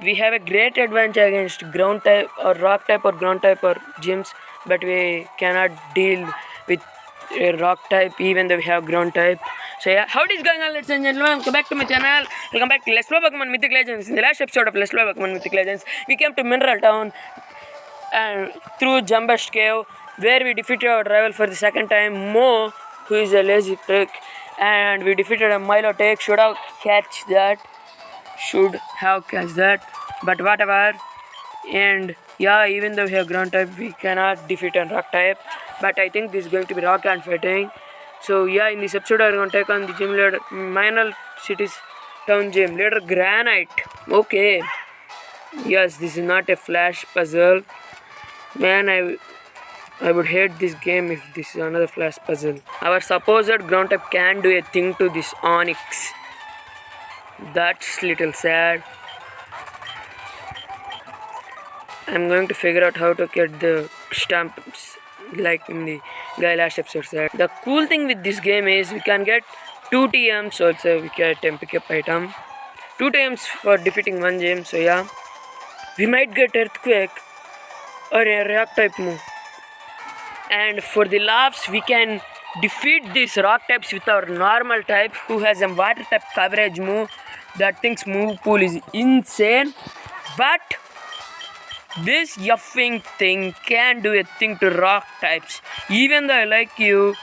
we have a great advantage against ground type or rock type or ground type or gyms, but we cannot deal with rock type even though we have ground type. So yeah, how it is going on, ladies and gentlemen? Welcome back to my channel. Welcome back to Let's Play Pokemon Mythic Legends. In the last episode of Let's Play Pokemon Mythic Legends, we came to Mineral Town and through Jumbust Cave, where we defeated our rival for the second time, Mo, who is a lazy prick, and we defeated a Milotic. Should have catched that, but whatever. And yeah, even though we have ground type, we cannot defeat a rock type, but I think this is going to be rock and fighting. So yeah, in this episode I'm going to take on the gym leader, Mineral City's town gym leader, Granite. Okay, yes, this is not a flash puzzle. Man, I would hate this game if this is another flash puzzle. Our supposed ground type can do a thing to this Onix. That's little sad. I'm going to figure out how to get the stamps like in the guy last episode said. The cool thing with this game is we can get 2 TMs also. We can pick up item 2 TMs for defeating one gym. So yeah, we might get Earthquake or a rock type move. And for the laughs, we can defeat these rock types with our normal type who has a water type coverage move. That thing's move pool is insane, but this yuffing thing can do a thing to rock types. Even though I like you,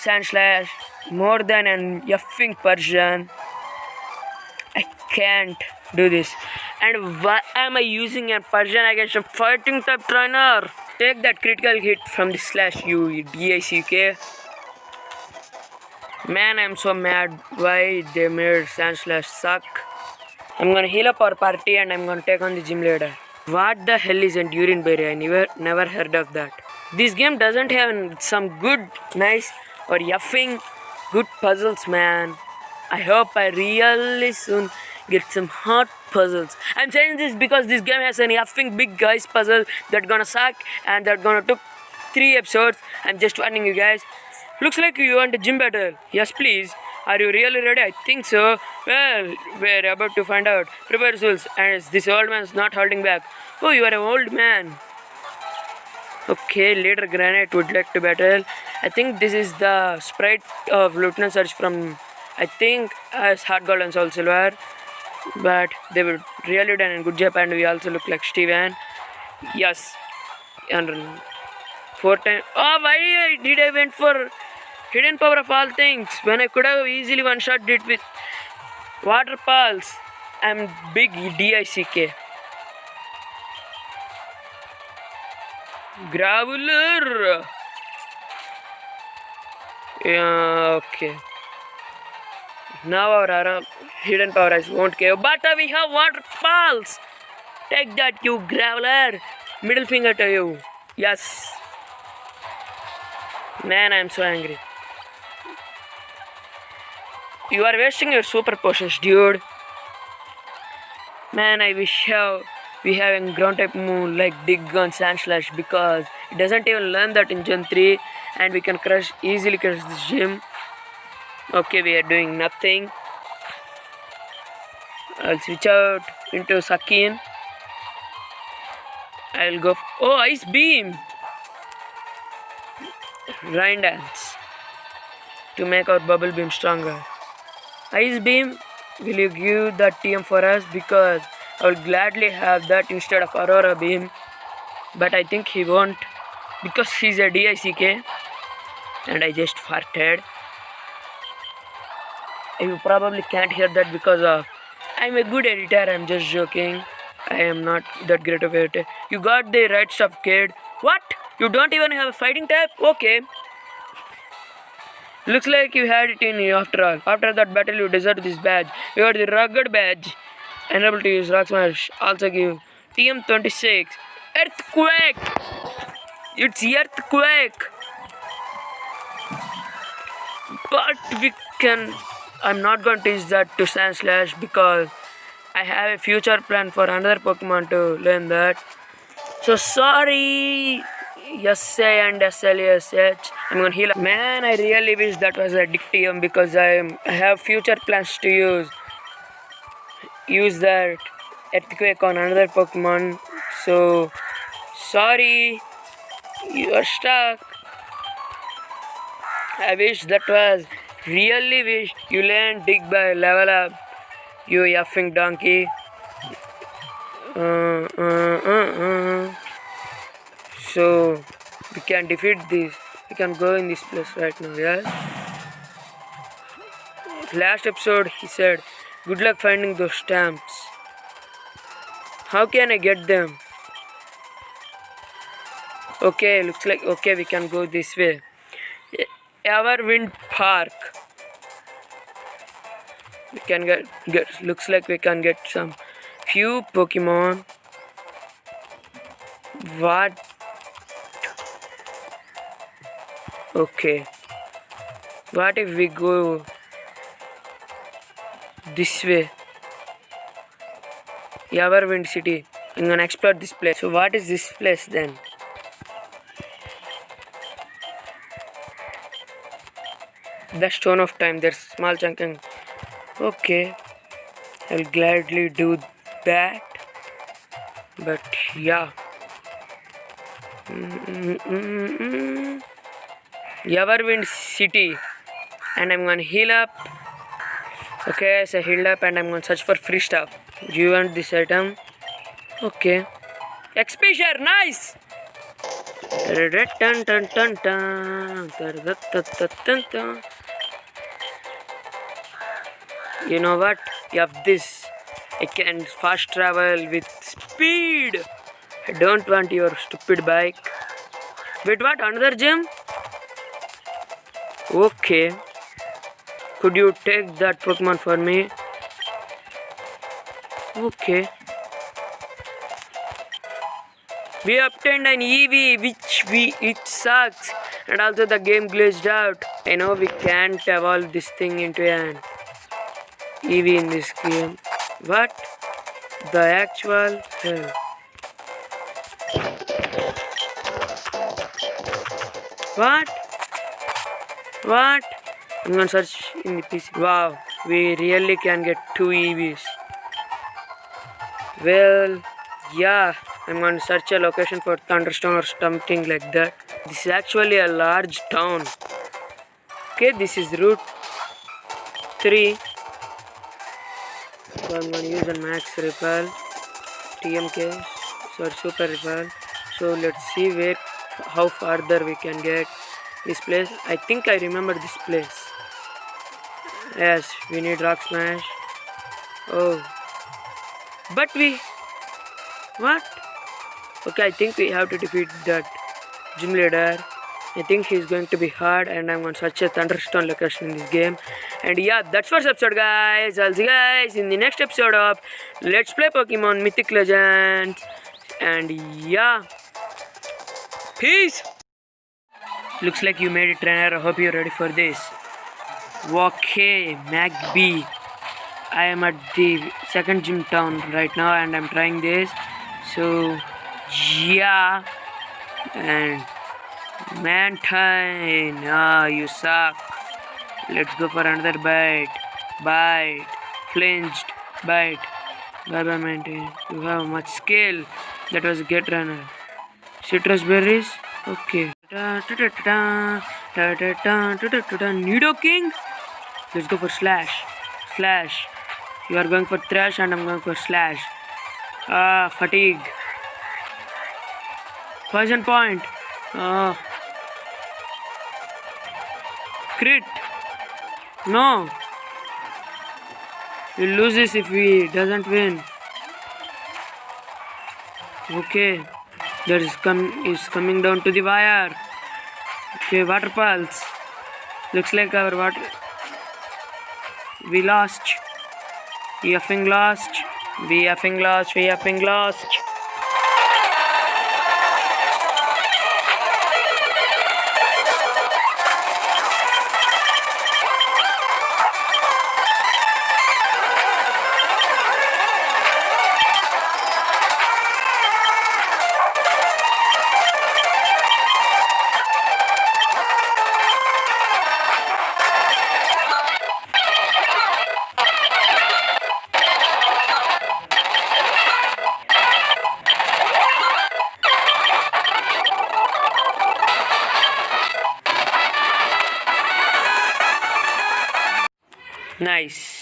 Sandslash, more than an yuffing Persian, I can't do this. And why am I using a Persian against a fighting type trainer? Take that critical hit from the slash, you DICK. Man, I'm so mad why they made Sandslash suck. I'm gonna heal up our party and I'm gonna take on the gym leader. What the hell is Endurine Berry? I never heard of that. This game doesn't have some good, nice or yuffing good puzzles, man. I hope I really soon get some hot puzzles. I'm saying this because this game has an yuffing big guys puzzle that gonna suck and that gonna took 3 episodes. I'm just warning you guys. Looks like you want a gym battle. Yes, please. Are you really ready? I think so. Well, we're about to find out. Prepare yourselves, and this old man's not holding back. Oh, you are an old man. Okay, later Granite would like to battle. I think this is the sprite of Lieutenant Surge from, I think, as Heart Gold and Soul Silver. But they were really done a good job, and we also look like Steven. Yes. And 4 times. Oh, why did I went for Hidden Power of all things when I could have easily one-shot it with Water Pulse? I'm big DICK. Graveler. Yeah, okay. Now our Hidden Power eyes won't care. But we have Water Pulse. Take that, you Graveler. Middle finger to you. Yes. Man, I'm so angry. You are wasting your super potions, dude. Man, I wish we have a ground type move like Dig on Sandslash, because it doesn't even learn that in Gen 3 and we can easily crush this gym. Okay, we are doing nothing. I'll switch out into Sakin. I'll go. Oh, Ice Beam! Rain Dance to make our Bubble Beam stronger. Ice Beam, will you give that TM for us? Because I will gladly have that instead of Aurora Beam. But I think he won't, because he's a DICK and I just farted. You probably can't hear that because of I'm a good editor. I'm just joking. I am not that great of an editor. You got the right stuff, kid. What? You don't even have a fighting type? Okay. Looks like you had it in you after all. After that battle, you deserve this badge. You got the rugged badge. Unable to use Rock Smash. Also give TM26. Earthquake! It's Earthquake! But we can. I'm not going to use that to Sandslash because I have a future plan for another Pokemon to learn that. So sorry. SA and SLSH. I'm gonna heal up. Man, I really wish that was addictive because I have future plans to use that earthquake on another Pokemon. So sorry, you are stuck. I wish that was really wish you learned dig by level up. You effing donkey. So we can defeat this. We can go in this place right now. Yeah. Last episode he said, "Good luck finding those stamps." How can I get them? Okay, looks like okay. We can go this way. Everwind Park. We can get. Looks like we can get some few Pokemon. What? Okay. What if we go this way? Everwind City. I'm gonna explore this place. So what is this place then? The Stone of Time. There's small chunking. Okay. I'll gladly do that. But yeah. Everwind City. And I'm gonna heal up. Okay, so I healed up and I'm gonna search for free stuff. Do you want this item? Okay. XP share, nice! You know what? You have this. I can fast travel with speed. I don't want your stupid bike. Wait, what? Another gym? Okay. Could you take that Pokemon for me? Okay. We obtained an EV which sucks, and also the game glitched out. I know we can't evolve this thing into an EV in this game. What? The actual hell. What? What? I'm gonna search in the PC. Wow, we really can get 2 EVs. Well, yeah, I'm gonna search a location for Thunderstone or something like that. This is actually a large town. Okay, this is Route 3. So I'm gonna use a max repel, TMK, or super repel. So let's see how farther we can get this place. I think I remember this place. Yes, we need rock smash. Oh, but what? Okay, I think we have to defeat that gym leader. I think he's going to be hard, and I'm going to search a Thunderstone location in this game. And yeah, that's first episode, guys. I'll see you guys in the next episode of Let's Play Pokemon Mythic Legends. And yeah, peace. Looks like you made it, trainer. I hope you're ready for this. Okay, MacB. I am at the second gym town right now, and I'm trying this. So yeah, and Mantine, you suck. Let's go for another bite, flinched, bite. Bye bye Mantine, you have much skill. That was a get runner. Citrus berries, okay. Nidoking, let's go for slash. You are going for thrash and I'm going for slash. Fatigue. Poison point. Crit. No. We'll lose this if we doesn't win. Okay. That is coming down to the wire. Okay, water pulse. Looks like our water. We lost. We effing lost. Nice.